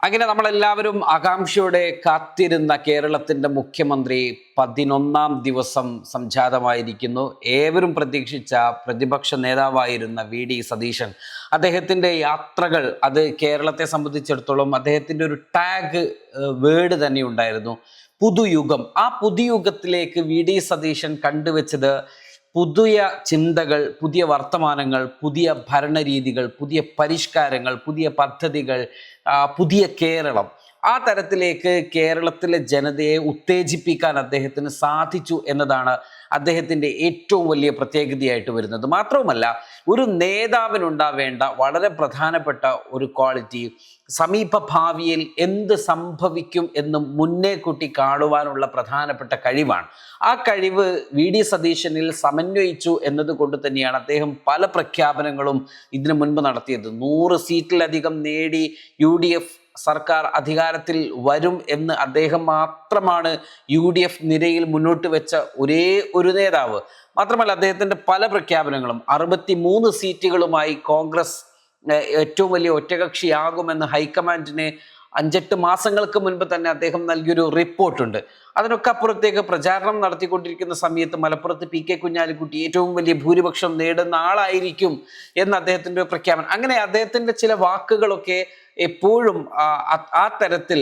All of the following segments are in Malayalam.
അങ്ങനെ നമ്മളെല്ലാവരും ആകാംക്ഷയോടെ കാത്തിരുന്ന കേരളത്തിന്റെ മുഖ്യമന്ത്രി 11ാം ദിവസം സംജാതമായിരിക്കുന്നു. ഏവരും പ്രതീക്ഷിച്ച പ്രതിപക്ഷ നേതാവായിരുന്ന വി.ഡി. സതീശൻ, അദ്ദേഹത്തിന്റെ യാത്രകൾ, അത് കേരളത്തെ സംബന്ധിച്ചിടത്തോളം അദ്ദേഹത്തിന്റെ ഒരു ടാഗ് വേർഡ് തന്നെ ഉണ്ടായിരുന്നു, പുതുയുഗം. ആ പുതുയുഗത്തിലേക്ക് വി.ഡി. സതീശൻ കണ്ടുവച്ചത് പുതിയ ചിന്തകൾ, പുതിയ വർത്തമാനങ്ങൾ, പുതിയ ഭരണരീതികൾ, പുതിയ പരിഷ്കാരങ്ങൾ, പുതിയ പദ്ധതികൾ, പുതിയ കേരളം. ആ തരത്തിലേക്ക് കേരളത്തിലെ ജനതയെ ഉത്തേജിപ്പിക്കാൻ അദ്ദേഹത്തിന് സാധിച്ചു എന്നതാണ് അദ്ദേഹത്തിൻ്റെ ഏറ്റവും വലിയ പ്രത്യേകതയായിട്ട് വരുന്നത്. മാത്രവുമല്ല, ഒരു നേതാവിനുണ്ടാവേണ്ട വളരെ പ്രധാനപ്പെട്ട ഒരു ക്വാളിറ്റി, സമീപ ഭാവിയിൽ എന്ത് സംഭവിക്കും എന്ന് മുന്നേ കൂട്ടി കാണുവാനുള്ള പ്രധാനപ്പെട്ട കഴിവാണ്. ആ കഴിവ് വി.ഡി. സതീശനിൽ സമന്വയിച്ചു എന്നതുകൊണ്ട് തന്നെയാണ് അദ്ദേഹം പല പ്രഖ്യാപനങ്ങളും ഇതിനു മുൻപ് നടത്തിയത്. 100 സീറ്റിലധികം നേടി UDF സർക്കാർ അധികാരത്തിൽ വരും എന്ന് അദ്ദേഹം മാത്രമാണ് UDF നിരയിൽ മുന്നോട്ട് വെച്ച ഒരേ ഒരു നേതാവ്. മാത്രമല്ല, അദ്ദേഹത്തിൻ്റെ പല പ്രഖ്യാപനങ്ങളും 63 സീറ്റുകളുമായി കോൺഗ്രസ് ഏറ്റവും വലിയ ഒറ്റകക്ഷിയാകുമെന്ന് ഹൈക്കമാൻഡിനെ 5-8 മാസങ്ങൾക്ക് മുൻപ് തന്നെ അദ്ദേഹം നൽകിയൊരു റിപ്പോർട്ടുണ്ട്. അതിനൊക്കെ അപ്പുറത്തേക്ക് പ്രചാരണം നടത്തിക്കൊണ്ടിരിക്കുന്ന സമയത്ത് മലപ്പുറത്ത് PK കുഞ്ഞാലിക്കുട്ടി ഏറ്റവും വലിയ ഭൂരിപക്ഷം നേടുന്ന ആളായിരിക്കും എന്ന് അദ്ദേഹത്തിൻ്റെ പ്രഖ്യാപനം. അങ്ങനെ അദ്ദേഹത്തിൻ്റെ ചില വാക്കുകളൊക്കെ എപ്പോഴും ആ തരത്തിൽ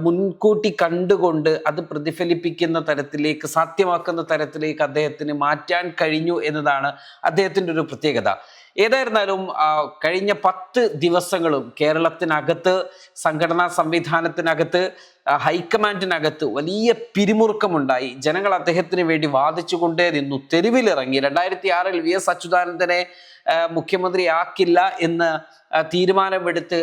മുൻകൂട്ടി കണ്ടുകൊണ്ട് അത് പ്രതിഫലിപ്പിക്കുന്ന തരത്തിലേക്ക്, സാധ്യമാക്കുന്ന തരത്തിലേക്ക് അദ്ദേഹത്തിന് മാറ്റാൻ കഴിഞ്ഞു എന്നതാണ് അദ്ദേഹത്തിൻ്റെ ഒരു പ്രത്യേകത. ഏതായിരുന്നാലും കഴിഞ്ഞ 10 ദിവസങ്ങളും കേരളത്തിനകത്ത്, സംഘടനാ സംവിധാനത്തിനകത്ത്, ഹൈക്കമാൻഡിനകത്ത് വലിയ പിരിമുറുക്കമുണ്ടായി. ജനങ്ങൾ അദ്ദേഹത്തിന് വേണ്ടി വാദിച്ചുകൊണ്ടേ നിന്നു, തെരുവിലിറങ്ങി. 2006 VS അച്യുതാനന്ദനെ മുഖ്യമന്ത്രിയാക്കില്ല എന്ന് തീരുമാനമെടുത്ത്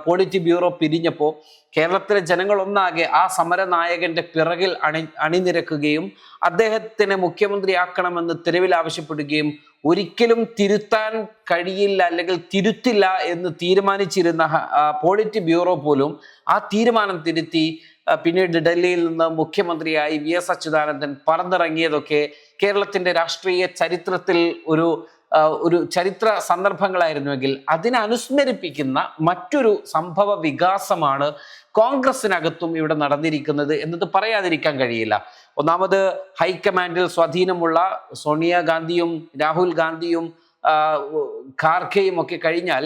പോളിറ്റ് ബ്യൂറോ പിരിഞ്ഞപ്പോൾ കേരളത്തിലെ ജനങ്ങൾ ഒന്നാകെ ആ സമരനായകന്റെ പിറകിൽ അണിനിരക്കുകയും അദ്ദേഹത്തിനെ മുഖ്യമന്ത്രിയാക്കണമെന്ന് തെരുവിൽ ആവശ്യപ്പെടുകയും ഒരിക്കലും തിരുത്താൻ കഴിയില്ല, അല്ലെങ്കിൽ തിരുത്തില്ല എന്ന് തീരുമാനിച്ചിരുന്ന പോളിറ്റ് ബ്യൂറോ പോലും ആ തീരുമാനം തിരുത്തി പിന്നീട് ഡൽഹിയിൽ നിന്ന് മുഖ്യമന്ത്രിയായി VS അച്യുതാനന്ദൻ പറന്നിറങ്ങിയതൊക്കെ കേരളത്തിന്റെ രാഷ്ട്രീയ ചരിത്രത്തിൽ ഒരു ചരിത്ര സന്ദർഭങ്ങളായിരുന്നുവെങ്കിൽ അതിനനുസ്മരിപ്പിക്കുന്ന മറ്റൊരു സംഭവ വികാസമാണ് കോൺഗ്രസിനകത്തും ഇവിടെ നടന്നിരിക്കുന്നത് എന്നത് പറയാതിരിക്കാൻ കഴിയില്ല. ഒന്നാമത്, ഹൈക്കമാൻഡിൽ സ്വാധീനമുള്ള സോണിയാഗാന്ധിയും രാഹുൽ ഗാന്ധിയും ഖാർഗെയും ഒക്കെ കഴിഞ്ഞാൽ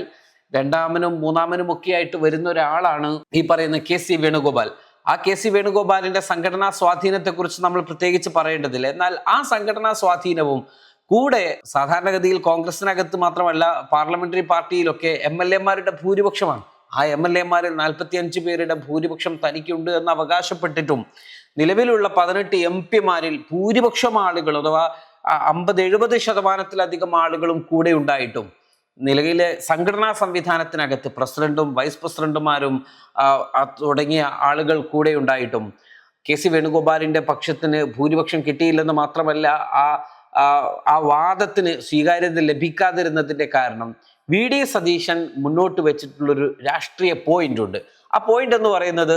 2ാമനും 3ാമനും ഒക്കെ ആയിട്ട് വരുന്ന ഒരാളാണ് ഈ പറയുന്ന KC വേണുഗോപാൽ. ആ KC വേണുഗോപാലിന്റെ സംഘടനാ സ്വാധീനത്തെക്കുറിച്ച് നമ്മൾ പ്രത്യേകിച്ച് പറയേണ്ടതില്ല. എന്നാൽ ആ സംഘടനാ സ്വാധീനവും കൂടെ സാധാരണഗതിയിൽ കോൺഗ്രസിനകത്ത് മാത്രമല്ല, പാർലമെന്ററി പാർട്ടിയിലൊക്കെ MLA-മാരുടെ ഭൂരിപക്ഷമാണ്. ആ MLA-മാരിൽ 45 പേരുടെ ഭൂരിപക്ഷം തനിക്കുണ്ട് എന്ന് അവകാശപ്പെട്ടിട്ടും നിലവിലുള്ള 18 MP-മാരിൽ ഭൂരിപക്ഷം ആളുകൾ, അഥവാ 50-70% ആളുകളും കൂടെ ഉണ്ടായിട്ടും നിലവിലെ സംഘടനാ സംവിധാനത്തിനകത്ത് പ്രസിഡന്റും വൈസ് പ്രസിഡന്റുമാരും തുടങ്ങിയ ആളുകൾ കൂടെ ഉണ്ടായിട്ടും KC വേണുഗോപാലിന്റെ പക്ഷത്തിന് ഭൂരിപക്ഷം കിട്ടിയില്ലെന്ന് മാത്രമല്ല, ആ വാദത്തിന് സ്വീകാര്യത ലഭിക്കാതിരുന്നതിന്റെ കാരണം വി.ഡി. സതീശൻ മുന്നോട്ട് വെച്ചിട്ടുള്ളൊരു രാഷ്ട്രീയ പോയിന്റ് ഉണ്ട്. ആ പോയിന്റ് എന്ന് പറയുന്നത്,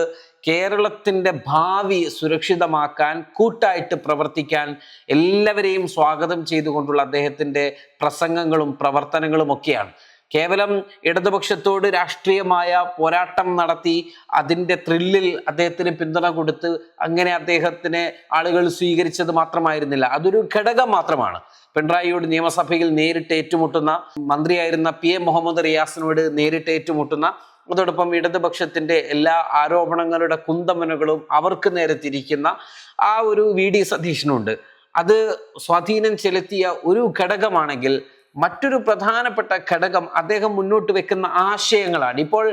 കേരളത്തിന്റെ ഭാവി സുരക്ഷിതമാക്കാൻ കൂട്ടായിട്ട് പ്രവർത്തിക്കാൻ എല്ലാവരെയും സ്വാഗതം ചെയ്തുകൊണ്ടുള്ള അദ്ദേഹത്തിന്റെ പ്രസംഗങ്ങളും പ്രവർത്തനങ്ങളും ഒക്കെയാണ്. കേവലം ഇടതുപക്ഷത്തോട് രാഷ്ട്രീയമായ പോരാട്ടം നടത്തി അതിൻ്റെ ത്രില്ലിൽ അദ്ദേഹത്തിന് പിന്തുണ കൊടുത്ത് അങ്ങനെ അദ്ദേഹത്തിനെ ആളുകൾ സ്വീകരിച്ചത് മാത്രമായിരുന്നില്ല, അതൊരു ഘടകം മാത്രമാണ്. പിണറായിയോട് നിയമസഭയിൽ നേരിട്ട് ഏറ്റുമുട്ടുന്ന, മന്ത്രിയായിരുന്ന PA മുഹമ്മദ് റിയാസിനോട് നേരിട്ട് ഏറ്റുമുട്ടുന്ന, അതോടൊപ്പം ഇടതുപക്ഷത്തിന്റെ എല്ലാ ആരോപണങ്ങളുടെ കുന്തമനകളും അവർക്ക് നേരെ തിരിക്കുന്ന ആ ഒരു വി.ഡി. സതീശനുണ്ട്. അത് സ്വാധീനം ചെലുത്തിയ ഒരു ഘടകമാണെങ്കിൽ മറ്റൊരു പ്രധാനപ്പെട്ട ഘടകം അദ്ദേഹം മുന്നോട്ട് വെക്കുന്ന ആശയങ്ങളാണ്. ഇപ്പോൾ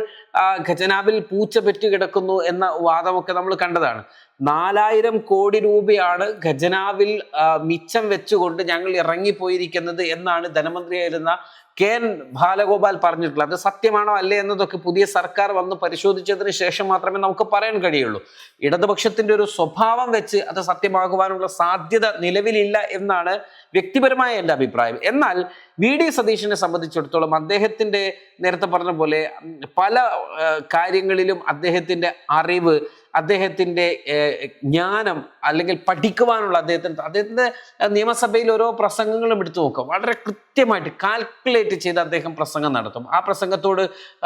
ഖജനാവിൽ പൂച്ച പെറ്റു കിടക്കുന്നു എന്ന വാദമൊക്കെ നമ്മൾ കണ്ടതാണ്. 4000 കോടി രൂപയാണ് ഖജനാവിൽ മിച്ചം വെച്ചുകൊണ്ട് ഞങ്ങൾ ഇറങ്ങിപ്പോയിരിക്കുന്നത് എന്നാണ് ധനമന്ത്രിയായിരുന്ന KN ബാലഗോപാൽ പറഞ്ഞിട്ടുള്ളത്. അത് സത്യമാണോ അല്ലേ എന്നതൊക്കെ പുതിയ സർക്കാർ വന്ന് പരിശോധിച്ചതിന് ശേഷം മാത്രമേ നമുക്ക് പറയാൻ കഴിയുള്ളൂ. ഇടതുപക്ഷത്തിന്റെ ഒരു സ്വഭാവം വെച്ച് അത് സത്യമാകുവാനുള്ള സാധ്യത നിലവിലില്ല എന്നാണ് വ്യക്തിപരമായ എൻ്റെ അഭിപ്രായം. എന്നാൽ വി.ഡി. സതീശനെ സംബന്ധിച്ചിടത്തോളം അദ്ദേഹത്തിന്റെ നേരത്തെ പറഞ്ഞ പോലെ പല കാര്യങ്ങളിലും അദ്ദേഹത്തിന്റെ അറിവ്, അദ്ദേഹത്തിന്റെ ജ്ഞാനം, അല്ലെങ്കിൽ പഠിക്കുവാനുള്ള അദ്ദേഹത്തിന്റെ നിയമസഭയിൽ ഓരോ പ്രസംഗങ്ങളും എടുത്തു നോക്കുക, വളരെ കൃത്യമായിട്ട് കാൽക്കുലേറ്റ് ചെയ്ത് അദ്ദേഹം പ്രസംഗം നടത്തും. ആ പ്രസംഗത്തോട്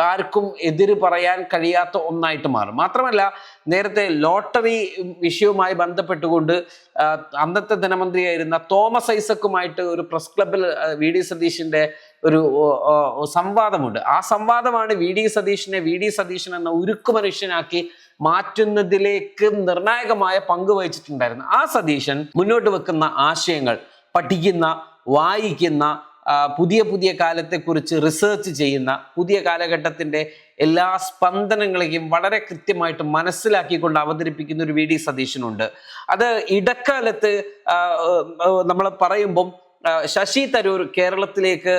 ആർക്കും എതിര് പറയാൻ കഴിയാത്ത ഒന്നായിട്ട് മാറും. മാത്രമല്ല, നേരത്തെ ലോട്ടറി വിഷയവുമായി ബന്ധപ്പെട്ടുകൊണ്ട് അന്നത്തെ ധനമന്ത്രിയായിരുന്ന തോമസ് ഐസക്കുമായിട്ട് ഒരു പ്രസ് ക്ലബിൽ വി.ഡി. സതീശന്റെ ഒരു സംവാദമുണ്ട്. ആ സംവാദമാണ് വി.ഡി. സതീശൻ എന്ന ഉരുക്കു മനുഷ്യനാക്കി മാറ്റുന്നതിലേക്ക് നിർണായകമായ പങ്ക് വഹിച്ചിട്ടുണ്ടായിരുന്നു. ആ സതീശൻ മുന്നോട്ട് വെക്കുന്ന ആശയങ്ങൾ, പഠിക്കുന്ന, വായിക്കുന്ന, പുതിയ പുതിയ കാലത്തെക്കുറിച്ച് റിസർച്ച് ചെയ്യുന്ന, പുതിയ കാലഘട്ടത്തിന്റെ എല്ലാ സ്പന്ദനങ്ങളെയും വളരെ കൃത്യമായിട്ട് മനസ്സിലാക്കിക്കൊണ്ട് അവതരിപ്പിക്കുന്ന ഒരു വി.ഡി. സതീശനുണ്ട്. അത് ഇടക്കാലത്ത് നമ്മൾ പറയുമ്പം ശശി തരൂർ കേരളത്തിലേക്ക്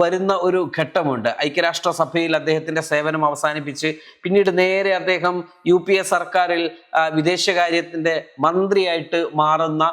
വരുന്ന ഒരു ഘട്ടമുണ്ട്. ഐക്യരാഷ്ട്രസഭയിൽ അദ്ദേഹത്തിന്റെ സേവനം അവസാനിപ്പിച്ച് പിന്നീട് നേരെ അദ്ദേഹം UPA സർക്കാരിൽ വിദേശകാര്യത്തിന്റെ മന്ത്രിയായിട്ട് മാറുന്ന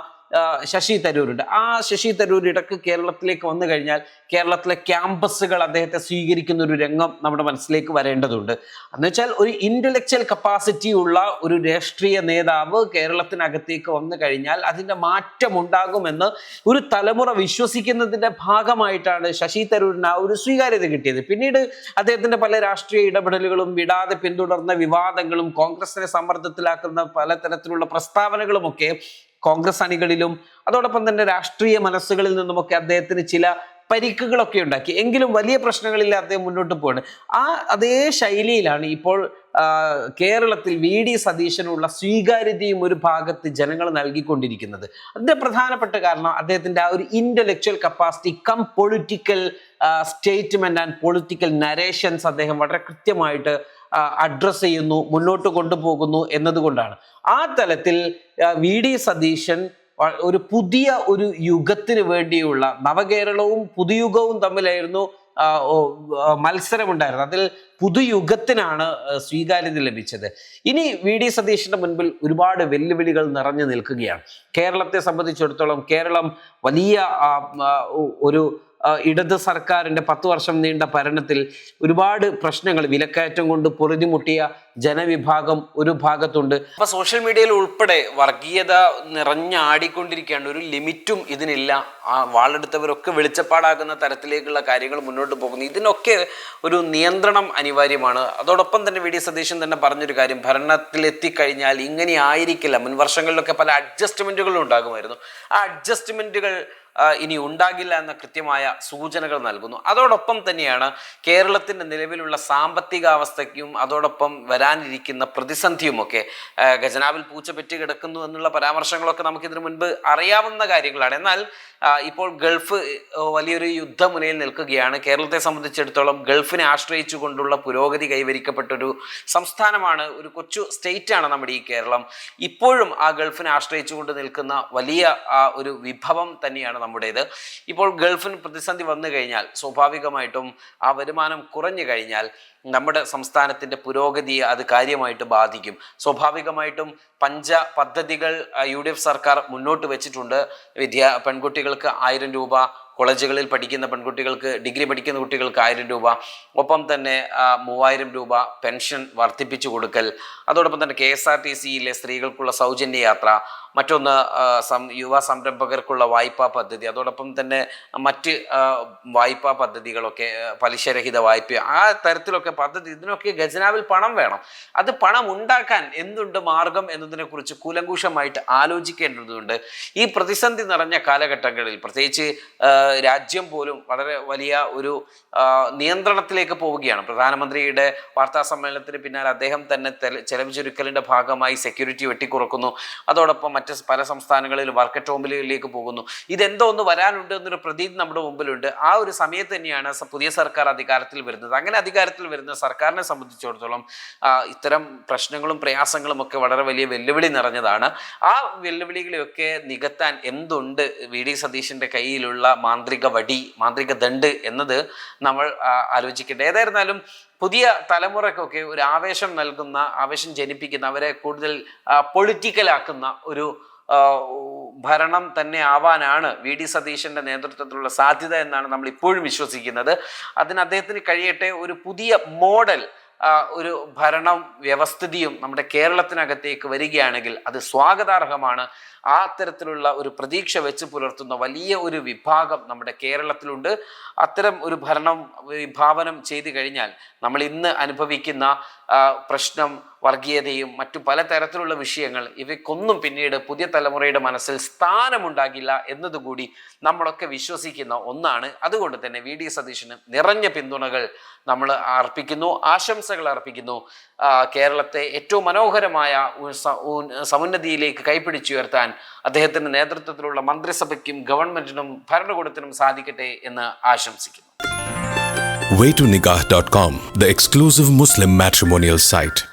ശശി തരൂരുണ്ട്. ആ ശശി തരൂർ ഇടക്ക് കേരളത്തിലേക്ക് വന്നു കഴിഞ്ഞാൽ കേരളത്തിലെ ക്യാമ്പസുകൾ അദ്ദേഹത്തെ സ്വീകരിക്കുന്ന ഒരു രംഗം നമ്മുടെ മനസ്സിലേക്ക് വരേണ്ടതുണ്ട്. എന്നുവെച്ചാൽ ഒരു ഇന്റലക്ച്വൽ കപ്പാസിറ്റി ഉള്ള ഒരു രാഷ്ട്രീയ നേതാവ് കേരളത്തിനകത്തേക്ക് വന്നു കഴിഞ്ഞാൽ അതിന്റെ മാറ്റം ഉണ്ടാകുമെന്ന് ഒരു തലമുറ വിശ്വസിക്കുന്നതിന്റെ ഭാഗമായിട്ടാണ് ശശി തരൂരിന് ആ ഒരു സ്വീകാര്യത കിട്ടിയത്. പിന്നീട് അദ്ദേഹത്തിന്റെ പല രാഷ്ട്രീയ ഇടപെടലുകളും, വിടാതെ പിന്തുടർന്ന വിവാദങ്ങളും, കോൺഗ്രസിനെ സമ്മർദ്ദത്തിലാക്കുന്ന പലതരത്തിലുള്ള പ്രസ്താവനകളുമൊക്കെ കോൺഗ്രസ് അണികളിലും അതോടൊപ്പം തന്നെ രാഷ്ട്രീയ മനസ്സുകളിൽ നിന്നുമൊക്കെ അദ്ദേഹത്തിന് ചില പരിക്കുകളൊക്കെ ഉണ്ടാക്കി. എങ്കിലും വലിയ പ്രശ്നങ്ങളില്ല, അദ്ദേഹം മുന്നോട്ട് പോവാണ്. അതേ ശൈലിയിലാണ് ഇപ്പോൾ കേരളത്തിൽ വി.ഡി. സതീശനുള്ള സ്വീകാര്യതയും ഒരു ഭാഗത്ത് ജനങ്ങൾ നൽകിക്കൊണ്ടിരിക്കുന്നത്. അതിന്റെ പ്രധാനപ്പെട്ട കാരണം അദ്ദേഹത്തിന്റെ ആ ഒരു intellectual capacity cum political statement and political narrations അദ്ദേഹം വളരെ കൃത്യമായിട്ട് അഡ്രസ് ചെയ്യുന്നു, മുന്നോട്ട് കൊണ്ടുപോകുന്നു എന്നതുകൊണ്ടാണ്. ആ തലത്തിൽ വി.ഡി. സതീശൻ ഒരു പുതിയ ഒരു യുഗത്തിന് വേണ്ടിയുള്ള, നവകേരളവും പുതുയുഗവും തമ്മിലായിരുന്നു മത്സരമുണ്ടായിരുന്നത്. അതിൽ പുതുയുഗത്തിനാണ് സ്വീകാര്യത ലഭിച്ചത്. ഇനി വി.ഡി. സതീശന്റെ മുൻപിൽ ഒരുപാട് വെല്ലുവിളികൾ നിറഞ്ഞു നിൽക്കുകയാണ്. കേരളത്തെ സംബന്ധിച്ചിടത്തോളം കേരളം വലിയ ഒരു ഇടത് സർക്കാരിന്റെ 10 വർഷം നീണ്ട ഭരണത്തിൽ ഒരുപാട് പ്രശ്നങ്ങൾ, വിലക്കയറ്റം കൊണ്ട് പൊറുതിമുട്ടിയ ജനവിഭാഗം ഒരു ഭാഗത്തുണ്ട്. അപ്പൊ സോഷ്യൽ മീഡിയയിൽ ഉൾപ്പെടെ വർഗീയത നിറഞ്ഞാടിക്കൊണ്ടിരിക്കുകയാണ്. ഒരു ലിമിറ്റും ഇതിനില്ല. വാളെടുത്തവരൊക്കെ വെളിച്ചപ്പാടാകുന്ന തരത്തിലേക്കുള്ള കാര്യങ്ങൾ മുന്നോട്ട് പോകുന്നു. ഇതിനൊക്കെ ഒരു നിയന്ത്രണം അനിവാര്യമാണ്. അതോടൊപ്പം തന്നെ വി.ഡി. സതീശൻ തന്നെ പറഞ്ഞൊരു കാര്യം, ഭരണത്തിലെത്തിക്കഴിഞ്ഞാൽ ഇങ്ങനെ ആയിരിക്കില്ല. മുൻ വർഷങ്ങളിലൊക്കെ പല അഡ്ജസ്റ്റ്മെന്റുകളും ഉണ്ടാകുമായിരുന്നു. ആ അഡ്ജസ്റ്റ്മെന്റുകൾ ഇനി ഉണ്ടാകില്ല എന്ന കൃത്യമായ സൂചനകൾ നൽകുന്നു. അതോടൊപ്പം തന്നെയാണ് കേരളത്തിന്റെ നിലവിലുള്ള സാമ്പത്തികാവസ്ഥയ്ക്കും അതോടൊപ്പം വരാനിരിക്കുന്ന പ്രതിസന്ധിയുമൊക്കെ ഖജനാവിൽ പൂച്ച പെറ്റി കിടക്കുന്നു എന്നുള്ള പരാമർശങ്ങളൊക്കെ നമുക്കിതിനു മുൻപ് അറിയാവുന്ന കാര്യങ്ങളാണ്. എന്നാൽ ഇപ്പോൾ ഗൾഫ് വലിയൊരു യുദ്ധമുനയിൽ നിൽക്കുകയാണ്. കേരളത്തെ സംബന്ധിച്ചിടത്തോളം ഗൾഫിനെ ആശ്രയിച്ചു കൊണ്ടുള്ള പുരോഗതി കൈവരിക്കപ്പെട്ടൊരു സംസ്ഥാനമാണ്, ഒരു കൊച്ചു സ്റ്റേറ്റാണ് നമ്മുടെ ഈ കേരളം. ഇപ്പോഴും ആ ഗൾഫിനെ ആശ്രയിച്ചുകൊണ്ട് നിൽക്കുന്ന വലിയ ഒരു വിഭവം തന്നെയാണ് നമ്മുടേത്. ഇപ്പോൾ ഗൾഫിന് പ്രതിസന്ധി വന്നു കഴിഞ്ഞാൽ സ്വാഭാവികമായിട്ടും ആ വരുമാനം കുറഞ്ഞു കഴിഞ്ഞാൽ നമ്മുടെ സംസ്ഥാനത്തിന്റെ പുരോഗതിയെ അത് കാര്യമായിട്ട് ബാധിക്കും. സ്വാഭാവികമായിട്ടും പദ്ധതികൾ UDF സർക്കാർ മുന്നോട്ട് വെച്ചിട്ടുണ്ട്. പെൺകുട്ടികൾക്ക് 1000 രൂപ, കോളേജുകളിൽ പഠിക്കുന്ന പെൺകുട്ടികൾക്ക്, ഡിഗ്രി പഠിക്കുന്ന കുട്ടികൾക്ക് 1000 രൂപ, ഒപ്പം തന്നെ 3000 രൂപ പെൻഷൻ വർദ്ധിപ്പിച്ചു കൊടുക്കൽ, അതോടൊപ്പം തന്നെ KSRTCയിലെ സ്ത്രീകൾക്കുള്ള സൗജന്യ യാത്ര, മറ്റൊന്ന് യുവ സംരംഭകർക്കുള്ള വായ്പാ പദ്ധതി, അതോടൊപ്പം തന്നെ മറ്റ് വായ്പാ പദ്ധതികളൊക്കെ, പലിശരഹിത വായ്പ, ആ തരത്തിലൊക്കെ പദ്ധതി. ഇതിനൊക്കെ ഖജനാവിൽ പണം വേണം. അത് പണം ഉണ്ടാക്കാൻ എന്തുണ്ട് മാർഗം എന്നതിനെ കുറിച്ച് കൂലങ്കൂഷമായിട്ട് ആലോചിക്കേണ്ടതുണ്ട്. ഈ പ്രതിസന്ധി നിറഞ്ഞ കാലഘട്ടങ്ങളിൽ പ്രത്യേകിച്ച് രാജ്യം പോലും വളരെ വലിയ ഒരു നിയന്ത്രണത്തിലേക്ക് പോവുകയാണ്. പ്രധാനമന്ത്രിയുടെ വാർത്താ സമ്മേളനത്തിന് പിന്നാലെ അദ്ദേഹം തന്നെ ചെലവ് ചുരുക്കലിന്റെ ഭാഗമായി സെക്യൂരിറ്റി വെട്ടിക്കുറക്കുന്നു. അതോടൊപ്പം മറ്റ് പല സംസ്ഥാനങ്ങളിൽ വർക്ക് അറ്റ് ഹോമിലേക്ക് പോകുന്നു. ഇതെന്തോ ഒന്ന് വരാനുണ്ട് എന്നൊരു പ്രതീതി നമ്മുടെ മുമ്പിലുണ്ട്. ആ ഒരു സമയത്ത് തന്നെയാണ് പുതിയ സർക്കാർ അധികാരത്തിൽ വരുന്നത്. അങ്ങനെ അധികാരത്തിൽ വരുന്ന സർക്കാരിനെ സംബന്ധിച്ചിടത്തോളം ഇത്തരം പ്രശ്നങ്ങളും പ്രയാസങ്ങളും ഒക്കെ വളരെ വലിയ വെല്ലുവിളി നിറഞ്ഞതാണ്. ആ വെല്ലുവിളികളെയൊക്കെ നികത്താൻ എന്തുണ്ട് വി.ഡി. സതീശന്റെ കയ്യിലുള്ള മാന്ത്രിക വടി, മാന്ത്രിക ദണ്ട് എന്നത് നമ്മൾ ആലോചിക്കേണ്ടത്. ഏതായിരുന്നാലും പുതിയ തലമുറക്കൊക്കെ ഒരു ആവേശം നൽകുന്ന, ആവേശം ജനിപ്പിക്കുന്ന, അവരെ കൂടുതൽ പൊളിറ്റിക്കലാക്കുന്ന ഒരു ഭരണം തന്നെ ആവാനാണ് വി.ഡി. സതീശന്റെ നേതൃത്വത്തിലുള്ള സാധ്യത എന്നാണ് നമ്മൾ ഇപ്പോഴും വിശ്വസിക്കുന്നത്. അതിന് അദ്ദേഹത്തിന് കഴിയട്ടെ. ഒരു പുതിയ മോഡൽ ഒരു ഭരണം വ്യവസ്ഥിതിയും നമ്മുടെ കേരളത്തിനകത്തേക്ക് വരികയാണെങ്കിൽ അത് സ്വാഗതാർഹമാണ്. ആ തരത്തിലുള്ള ഒരു പ്രതീക്ഷ വെച്ച് പുലർത്തുന്ന വലിയ ഒരു വിഭാഗം നമ്മുടെ കേരളത്തിലുണ്ട്. അത്തരം ഒരു ഭരണം വിഭാവനം ചെയ്തു കഴിഞ്ഞാൽ നമ്മൾ ഇന്ന് അനുഭവിക്കുന്ന പ്രശ്നം, വർഗീയതയും മറ്റു പലതരത്തിലുള്ള വിഷയങ്ങൾ, ഇവയ്ക്കൊന്നും പിന്നീട് പുതിയ തലമുറയുടെ മനസ്സിൽ സ്ഥാനമുണ്ടാകില്ല എന്നതുകൂടി നമ്മളൊക്കെ വിശ്വസിക്കുന്ന ഒന്നാണ്. അതുകൊണ്ട് തന്നെ വി.ഡി. സതീശന് നിറഞ്ഞ പിന്തുണകൾ നമ്മൾ അർപ്പിക്കുന്നു, ആശംസകൾ അർപ്പിക്കുന്നു. കേരളത്തെ ഏറ്റവും മനോഹരമായ സമുന്നതിയിലേക്ക് കൈപ്പിടിച്ചുയർത്താൻ അദ്ദേഹത്തിന്റെ നേതൃത്വത്തിലുള്ള മന്ത്രിസഭയ്ക്കും ഗവൺമെന്റിനും ഭരണകൂടത്തിനും സാധിക്കട്ടെ എന്ന് ആശംസിക്കുന്നു. Waytonikah.com, the exclusive Muslim matrimonial site.